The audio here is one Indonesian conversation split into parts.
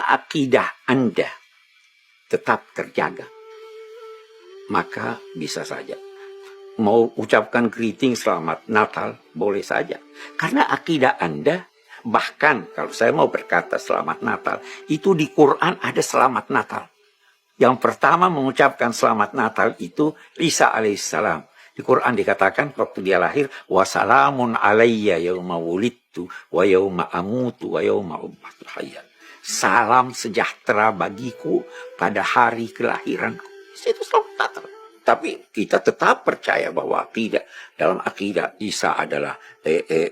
akidah Anda tetap terjaga, maka bisa saja mau ucapkan greeting selamat Natal, boleh saja. Karena akidah Anda, bahkan kalau saya mau berkata selamat Natal, itu di Quran ada selamat Natal. Yang pertama mengucapkan selamat Natal itu Isa alaihissalam. Di Quran dikatakan waktu dia lahir, wassalamun alayya yauma wulidtu wa yauma amutu wa yauma ub'atsu hayya. Salam sejahtera bagiku pada hari kelahiranku. Itu selamat Natal. Tapi kita tetap percaya bahwa tidak, dalam akidah Isa adalah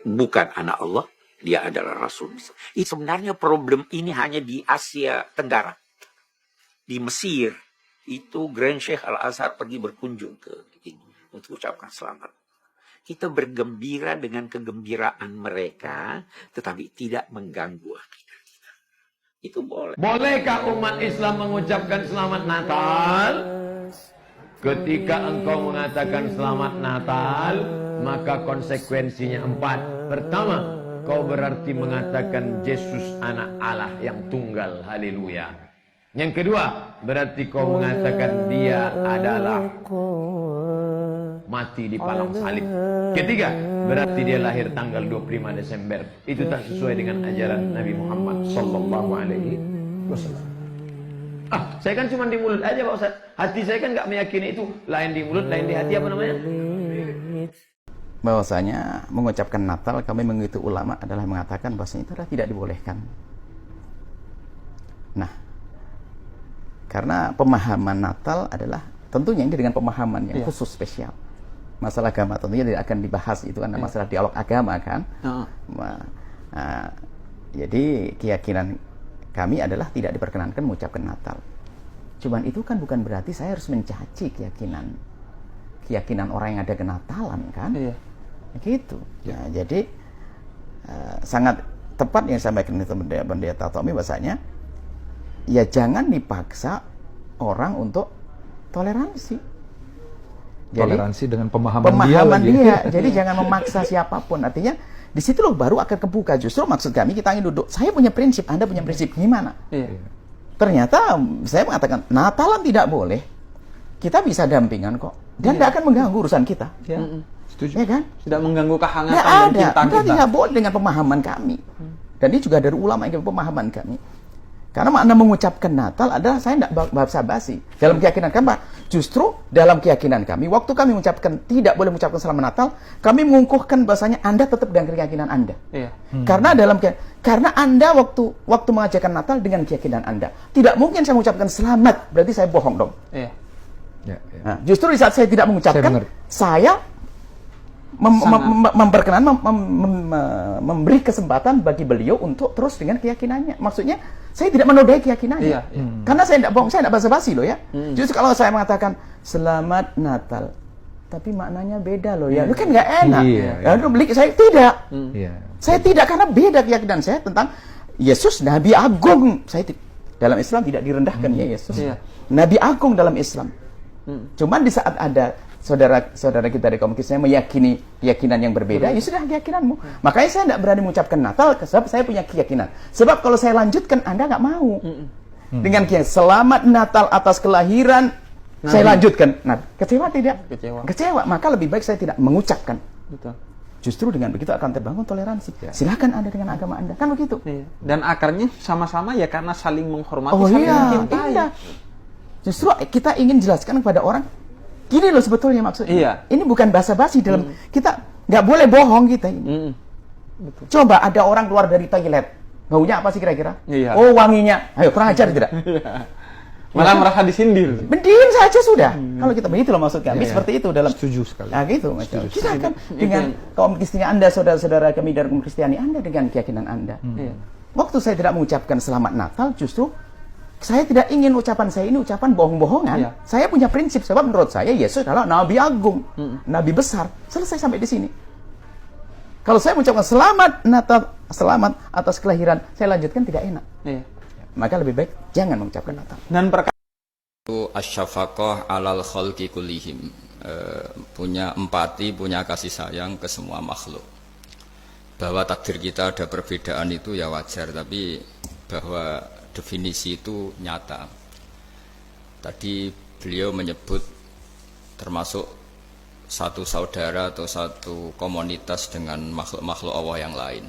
bukan anak Allah, dia adalah Rasul. Itu sebenarnya problem ini hanya di Asia Tenggara. Di Mesir, itu Grand Sheikh Al-Azhar pergi berkunjung ke ini untuk ucapkan selamat. Kita bergembira dengan kegembiraan mereka, tetapi tidak mengganggu akidah kita. Itu boleh. Bolehkah umat Islam mengucapkan selamat Natal? Ketika engkau mengatakan selamat Natal, maka konsekuensinya 4. Pertama, kau berarti mengatakan Yesus anak Allah yang tunggal. Haleluya. Yang kedua, berarti kau mengatakan dia adalah mati di palang salib. Ketiga, berarti dia lahir tanggal 25 Desember. Itu tak sesuai dengan ajaran Nabi Muhammad sallallahu alaihi wasallam. Saya kan cuma di mulut aja Pak Ustaz. Hati saya kan nggak meyakini itu. Lain di mulut, lain di hati, apa namanya? Bahwasanya mengucapkan Natal, kami mengikuti ulama adalah mengatakan bahwasanya itu adalah tidak dibolehkan. Nah, karena pemahaman Natal adalah tentunya ini dengan pemahaman yang khusus spesial. Masalah agama tentunya tidak akan dibahas, itu kan masalah dialog agama kan. Jadi keyakinan kami adalah tidak diperkenankan mengucapkan Natal. Cuman itu kan bukan berarti saya harus mencaci keyakinan orang yang ada kenatalan kan. Gitu. Nah, jadi sangat tepat yang disampaikan Pendeta Tommy bahasanya, ya jangan dipaksa orang untuk toleransi. Toleransi dengan pemahaman dia. Jadi jangan memaksa siapapun. Artinya di situ loh baru akan kebuka. Justru maksud kami kita ingin duduk. Saya punya prinsip, Anda punya prinsip, gimana? Ternyata saya mengatakan Natalan tidak boleh. Kita bisa dampingan kok. Dan tidak akan mengganggu urusan kita. Setuju. Ya kan? Tidak mengganggu kehangatan dan cinta kita. Tidak boleh dengan pemahaman kami. Dan ini juga dari ulama yang pemahaman kami. Karena makna mengucapkan Natal adalah saya tidak basa-basi. Dalam keyakinan kami, justru dalam keyakinan kami, waktu kami mengucapkan tidak boleh mengucapkan selamat Natal, kami mengukuhkan bahasanya Anda tetap dengan keyakinan Anda. Karena Anda waktu mengajarkan Natal dengan keyakinan Anda. Tidak mungkin saya mengucapkan selamat, berarti saya bohong dong. Nah, justru di saat saya tidak mengucapkan, saya memberi kesempatan bagi beliau untuk terus dengan keyakinannya. Maksudnya saya tidak menodai keyakinannya. Karena saya tidak bohong, saya tidak basa-basi loh ya. Justru kalau saya mengatakan selamat Natal, tapi maknanya beda loh ya, itu kan nggak enak. Saya tidak. Saya tidak, karena beda keyakinan saya tentang Yesus Nabi Agung. Dalam Islam tidak direndahkan ya Yesus. Nabi Agung dalam Islam. Cuman di saat ada saudara kita dari kaum Kristen meyakini keyakinan yang berbeda, ya sudah keyakinanmu. Makanya saya tidak berani mengucapkan Natal, sebab saya punya keyakinan. Sebab kalau saya lanjutkan, Anda nggak mau. Dengan selamat Natal atas kelahiran, saya lanjutkan. Nah, kecewa tidak? Kecewa. Maka lebih baik saya tidak mengucapkan. Justru dengan begitu akan terbangun toleransi. Silakan Anda dengan agama Anda, kan begitu. Dan akarnya sama-sama ya karena saling menghormati, saling mencintai. Justru kita ingin jelaskan kepada orang, gini loh sebetulnya maksudnya. Ini bukan basa-basi dalam kita nggak boleh bohong kita ini. Coba ada orang keluar dari toilet, baunya apa sih kira-kira? Oh, wanginya. Ayo kurang ajar tidak? Malah merasa disindir. Diam saja sudah. Kalau kita begitu loh maksud kami seperti itu dalam. Setuju sekali. Nah gitu. Kita akan dengan kaum Kristen Anda, saudara-saudara kami dari kaum Kristiani Anda dengan keyakinan Anda. Waktu saya tidak mengucapkan selamat Natal, justru saya tidak ingin ucapan saya ini ucapan bohong-bohongan. Saya punya prinsip, sebab menurut saya Yesus adalah Nabi Agung, Nabi besar. Selesai sampai di sini. Kalau saya mengucapkan selamat Natal, selamat atas kelahiran, saya lanjutkan tidak enak. Maka lebih baik jangan mengucapkan Natal. Dan Asy-syafaqah 'alal khalqi kullihim, punya empati, punya kasih sayang ke semua makhluk. Bahwa takdir kita ada perbedaan itu ya wajar, tapi bahwa definisi itu nyata. Tadi beliau menyebut termasuk satu saudara atau satu komunitas dengan makhluk-makhluk Allah yang lain.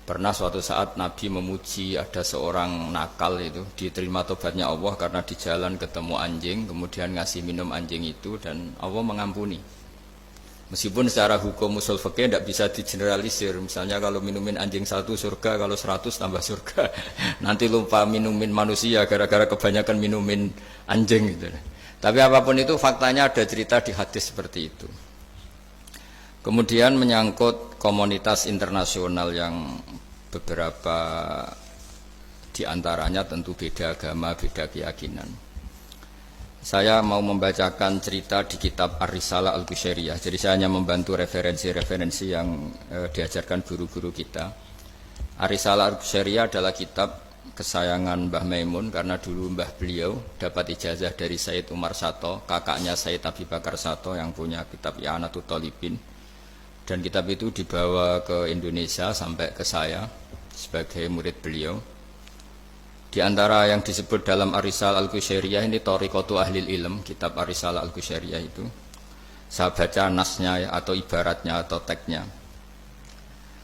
Pernah suatu saat Nabi memuji ada seorang nakal itu, diterima tobatnya Allah karena di jalan ketemu anjing, kemudian ngasih minum anjing itu dan Allah mengampuni. Meskipun secara hukum usul fikih tidak bisa digeneralisir, misalnya kalau minumin anjing 1 surga, kalau 100 tambah surga. Nanti lupa minumin manusia gara-gara kebanyakan minumin anjing gitu. Tapi apapun itu faktanya ada cerita di hadis seperti itu. Kemudian menyangkut komunitas internasional yang beberapa diantaranya tentu beda agama, beda keyakinan. Saya mau membacakan cerita di kitab Ar-Risalah Al-Qushairiyah. Jadi saya hanya membantu referensi-referensi yang diajarkan guru-guru kita. Ar-Risalah Al-Qushairiyah adalah kitab kesayangan Mbah Maimun karena dulu mbah beliau dapat ijazah dari Sayyid Umar Sato, kakaknya Sayyid Abi Bakar Sato yang punya kitab I'anatul Thalibin. Dan kitab itu dibawa ke Indonesia sampai ke saya sebagai murid beliau. Di antara yang disebut dalam Ar-Risalah Al-Qushairiyah ini Thariqatu Ahlil Ilm, kitab Ar-Risalah Al-Qushairiyah itu. Saya baca nasnya atau ibaratnya atau teksnya.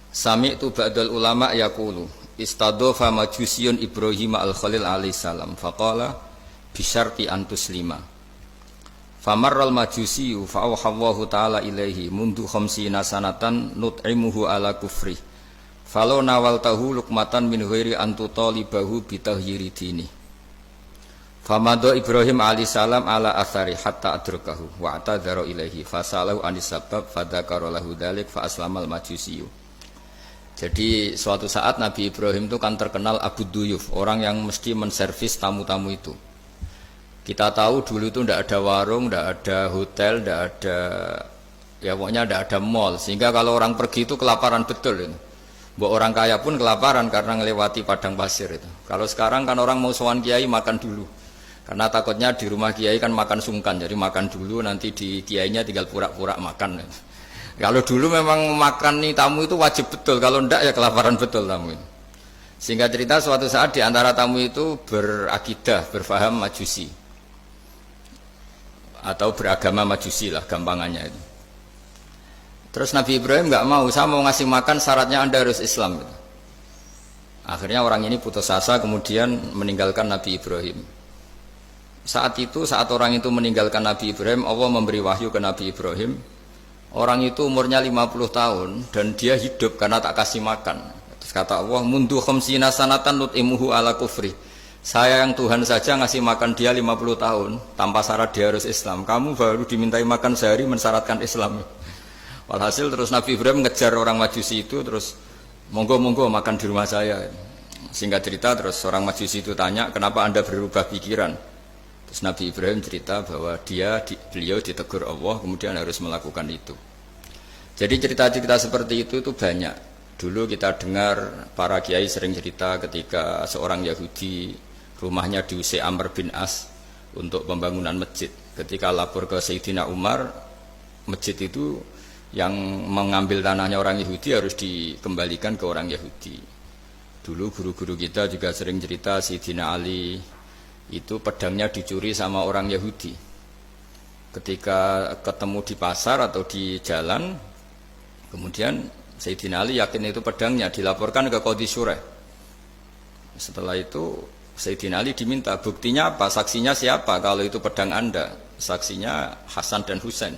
Sami'tu ba'dal ulama yaqulu istadofa majusiyun Ibrahim al-Khalil alaihi salam faqala bisyarti antuslima. Famarral majusiyu fa'awhallahu ta'ala ilaihi mundu khamsina sanatan nut'imuhu ala kufri falau nawaltahu lukmatan min ghairi antutalibahu bitahyiri dini. Famado Ibrahim alaihissalam ala athari hatta adrakahu wa atadhara ilaihi fasalahu anisabab fadhakara lahu dhalik fa aslamal majusiyu. Jadi suatu saat Nabi Ibrahim itu kan terkenal Abu Duyuf, orang yang mesti menservis tamu-tamu itu. Kita tahu dulu itu tidak ada warung, tidak ada hotel, tidak ada, ya pokoknya tidak ada mall. Sehingga kalau orang pergi itu kelaparan betul itu. Buat orang kaya pun kelaparan karena melewati padang pasir itu. Kalau sekarang kan orang mau sowan kiai makan dulu. Karena takutnya di rumah kiai kan makan sungkan, jadi makan dulu nanti di kiainya tinggal pura-pura makan. Kalau dulu memang makan nih tamu itu wajib betul, kalau tidak ya kelaparan betul tamu itu. Sehingga cerita suatu saat di antara tamu itu berakidah, berfaham Majusi. Atau beragama Majusi lah gampangannya itu. Terus Nabi Ibrahim nggak mau, saya mau ngasih makan syaratnya Anda harus Islam gitu. Akhirnya orang ini putus asa kemudian meninggalkan Nabi Ibrahim. Saat itu, saat orang itu meninggalkan Nabi Ibrahim, Allah memberi wahyu ke Nabi Ibrahim. Orang itu umurnya 50 tahun dan dia hidup karena tak kasih makan. Terus kata Allah, mundu khamsina sanatan nut'imuhu ala kufri. Saya yang Tuhan saja ngasih makan dia 50 tahun tanpa syarat dia harus Islam. Kamu baru dimintai makan sehari mensyaratkan Islam. Walhasil terus Nabi Ibrahim ngejar orang Majusi itu, terus monggo-monggo makan di rumah saya. Singkat cerita terus orang Majusi itu tanya, kenapa Anda berubah pikiran? Terus Nabi Ibrahim cerita bahwa beliau ditegur Allah kemudian harus melakukan itu. Jadi cerita-cerita seperti itu banyak. Dulu kita dengar para kiai sering cerita ketika seorang Yahudi rumahnya diusir Amr bin As untuk pembangunan masjid. Ketika lapor ke Sayyidina Umar, masjid itu yang mengambil tanahnya orang Yahudi harus dikembalikan ke orang Yahudi. Dulu guru-guru kita juga sering cerita Sayyidina Ali itu pedangnya dicuri sama orang Yahudi. Ketika ketemu di pasar atau di jalan, kemudian Sayyidina Ali yakin itu pedangnya, dilaporkan ke Qadhi Syurah. Setelah itu Sayyidina Ali diminta, buktinya apa? Saksinya siapa? Kalau itu pedang Anda, saksinya Hasan dan Husain.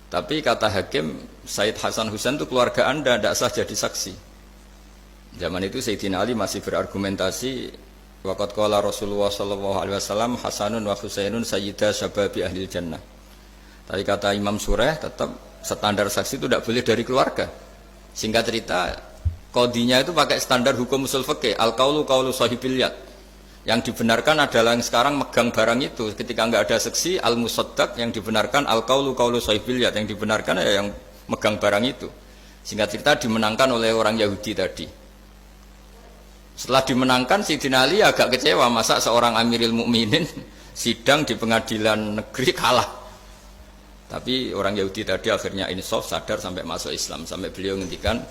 Tapi kata hakim, Sayyid Hasan Husain itu keluarga Anda, tidak sah jadi saksi. Zaman itu Sayyidina Ali masih berargumentasi, waqad qala Rasulullah sallallahu alaihi wasallam Hasanun wa Husainun sayyida syababi ahlil jannah. Tapi kata Imam Surah, tetap standar saksi itu tidak boleh dari keluarga. Singkat cerita, qadhinya itu pakai standar hukum usul fikih, al-qaulu qaulu sahibil yad. Yang dibenarkan adalah yang sekarang megang barang itu. Ketika nggak ada saksi, al-musaddaq, yang dibenarkan al-qaulu qaulu sahibil yad, yang dibenarkan ya yang megang barang itu. Singkat cerita dimenangkan oleh orang Yahudi tadi. Setelah dimenangkan, Sayyidina Ali agak kecewa, masa seorang Amirul Mukminin sidang di pengadilan negeri kalah. Tapi orang Yahudi tadi akhirnya insaf, sadar sampai masuk Islam, sampai beliau ngendikan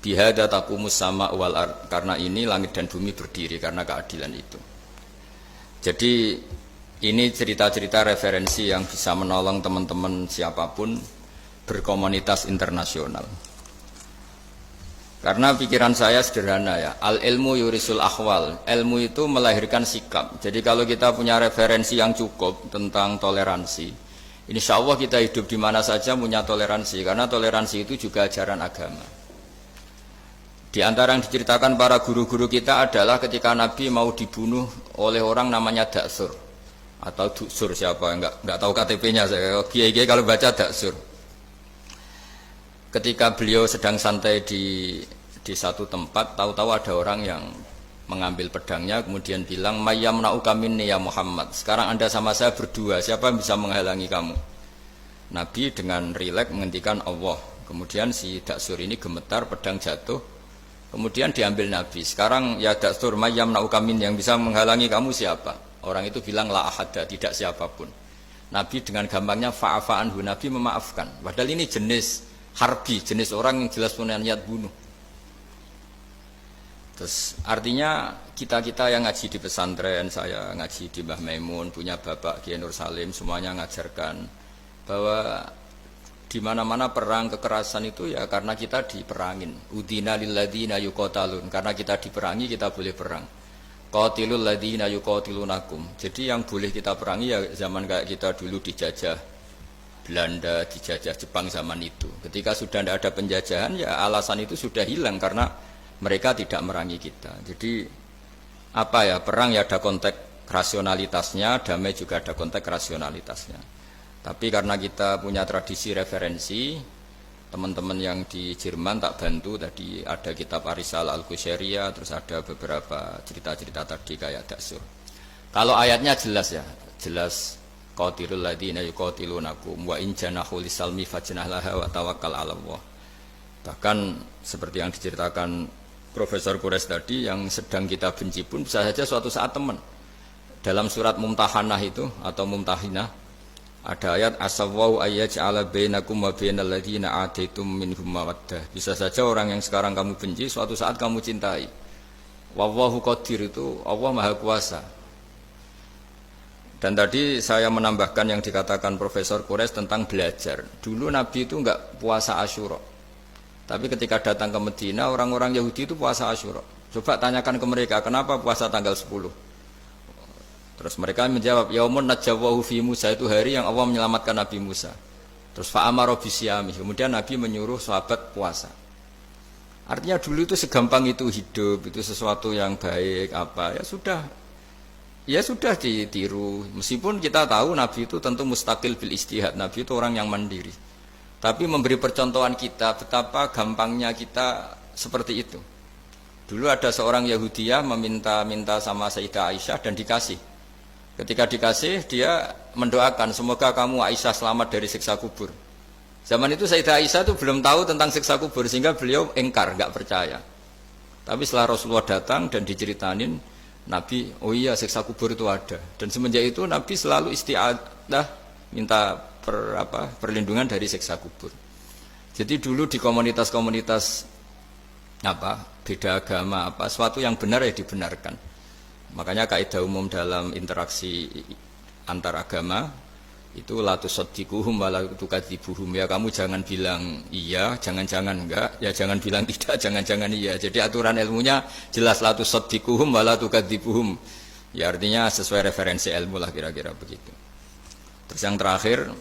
Bihada taqumus sama wal ard, karena ini langit dan bumi berdiri karena keadilan itu. Jadi ini cerita-cerita referensi yang bisa menolong teman-teman siapapun berkomunitas internasional. Karena pikiran saya sederhana ya, al ilmu yurisul akhwal, ilmu itu melahirkan sikap. Jadi kalau kita punya referensi yang cukup tentang toleransi, insya Allah kita hidup di mana saja punya toleransi, karena toleransi itu juga ajaran agama. Di antara yang diceritakan para guru-guru kita adalah ketika Nabi mau dibunuh oleh orang namanya Daksur atau Duksur, siapa nggak tahu KTP-nya saya. Kiai kalau baca Daksur. Ketika beliau sedang santai di satu tempat, tahu-tahu ada orang yang mengambil pedangnya, kemudian bilang, "Mayyamna'uka minni ya Muhammad." Sekarang Anda sama saya berdua, siapa yang bisa menghalangi kamu? Nabi dengan rileks menghentikan Allah. Kemudian si Daksur ini gemetar, pedang jatuh. Kemudian diambil Nabi. Sekarang ya Daksur, "Mayyamna'uka minni," yang bisa menghalangi kamu siapa? Orang itu bilang, "La ahada," tidak siapapun. Nabi dengan gampangnya fa'afa'anhu, Nabi memaafkan. Padahal ini jenis harbi, jenis orang yang jelas punya niat bunuh. Terus artinya kita-kita yang ngaji di pesantren, saya ngaji di Mbah Maimun, punya Bapak Kiai Nur Salim, semuanya ngajarkan bahwa di mana-mana perang kekerasan itu ya karena kita diperangin. Udina lilladzina yuqatalun, karena kita diperangi kita boleh perang. Qatilul ladzina yuqatilunakum. Jadi yang boleh kita perangi ya zaman kayak kita dulu dijajah Belanda, dijajah Jepang zaman itu. Ketika sudah tidak ada penjajahan, ya alasan itu sudah hilang karena mereka tidak merangi kita. Jadi apa ya, perang ya ada konteks rasionalitasnya, damai juga ada konteks rasionalitasnya. Tapi karena kita punya tradisi referensi, teman-teman yang di Jerman tak bantu, tadi ada kitab Arisal Al-Qushairiyah, terus ada beberapa cerita-cerita tadi kayak Daksur. Kalau ayatnya jelas ya, jelas qatilul ladzina yuqatilunakum wa in janahu lisalmi fajnah laha wa tawakkal 'ala Allah. Bahkan seperti yang diceritakan Profesor Quraisy tadi, yang sedang kita benci pun bisa saja suatu saat teman. Dalam surat Mumtahanah itu atau Mumtahinah ada ayat asawwau ayyaj'ala bainakum wa bainal ladzina ataitum minhum mawaddah. Bisa saja orang yang sekarang kamu benci suatu saat kamu cintai. Wallahu qadir, itu Allah Maha Kuasa. Dan tadi saya menambahkan yang dikatakan Profesor Quraisy tentang belajar. Dulu Nabi itu enggak puasa Asyura. Tapi ketika datang ke Medina, orang-orang Yahudi itu puasa Asyura. Coba tanyakan ke mereka, kenapa puasa tanggal 10? Terus mereka menjawab, yaumun najawwahu fi Musa, itu hari yang Allah menyelamatkan Nabi Musa. Terus fa'amara bisyami, kemudian Nabi menyuruh sahabat puasa. Artinya dulu itu segampang itu hidup, itu sesuatu yang baik, apa, ya sudah ditiru. Meskipun kita tahu Nabi itu tentu mustaqil bil istihad, Nabi itu orang yang mandiri. Tapi memberi percontohan kita betapa gampangnya kita seperti itu. Dulu ada seorang Yahudiyah meminta sama Sayyidah Aisyah dan dikasih. Ketika dikasih, dia mendoakan semoga kamu Aisyah selamat dari siksa kubur. Zaman itu Sayyidah Aisyah itu belum tahu tentang siksa kubur, sehingga beliau engkar, nggak percaya. Tapi setelah Rasulullah datang dan diceritanin, Nabi, oh iya siksa kubur itu ada. Dan semenjak itu Nabi selalu isti'adah, minta perlindungan dari siksa kubur. Jadi dulu di komunitas-komunitas beda agama, sesuatu yang benar ya dibenarkan. Makanya kaidah umum dalam interaksi antar agama itu la tusaddiquhum wa la tukadzibuhum. Ya kamu jangan bilang iya, jangan-jangan enggak, ya jangan bilang tidak, jangan-jangan iya. Jadi aturan ilmunya jelas la tusaddiquhum wa la tukadzibuhum. Ya artinya sesuai referensi ilmu lah kira-kira begitu. Terus yang terakhir,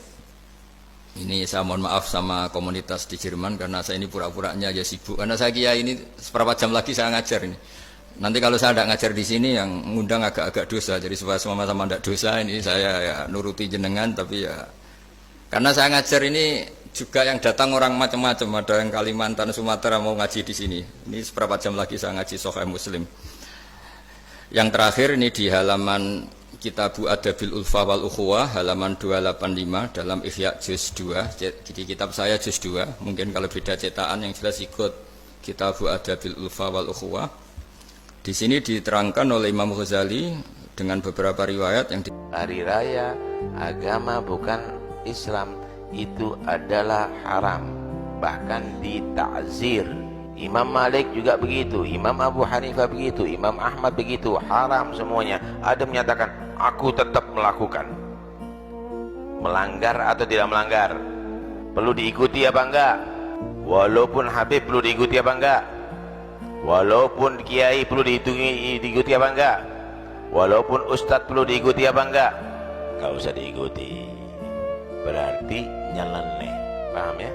ini saya mohon maaf sama komunitas di Jerman karena saya ini pura-puranya aja sibuk. Karena saya kira ini seberapa jam lagi saya ngajar ini. Nanti kalau saya tidak ngajar di sini yang ngundang agak-agak dosa. Jadi supaya sama-sama tidak dosa, ini saya ya nuruti jenengan. Tapi ya karena saya ngajar ini juga yang datang orang macam-macam. Ada yang Kalimantan, Sumatera mau ngaji di sini. Ini seberapa jam lagi saya ngaji Sahih Muslim. Yang terakhir ini di halaman Kitabu Adabil Ulfa wal Ukhuwah halaman 285 dalam Ihya juz 2. Jadi kitab saya juz 2. Mungkin kalau beda cetakan yang jelas ikut Kitabu Adabil Ulfa wal Ukhuwah. Di sini diterangkan oleh Imam Ghazali dengan beberapa riwayat yang hari raya agama bukan Islam itu adalah haram, bahkan ditakzir, Imam Malik juga begitu, Imam Abu Hanifah begitu, Imam Ahmad begitu, haram semuanya. Ada menyatakan, aku tetap melakukan. Melanggar atau tidak melanggar? Perlu diikuti apa enggak? Walaupun Habib perlu diikuti apa enggak? Walaupun Kiai perlu diikuti apa enggak? Walaupun Ustadz perlu diikuti apa enggak? Enggak usah diikuti. Berarti nyeleneh. Paham ya?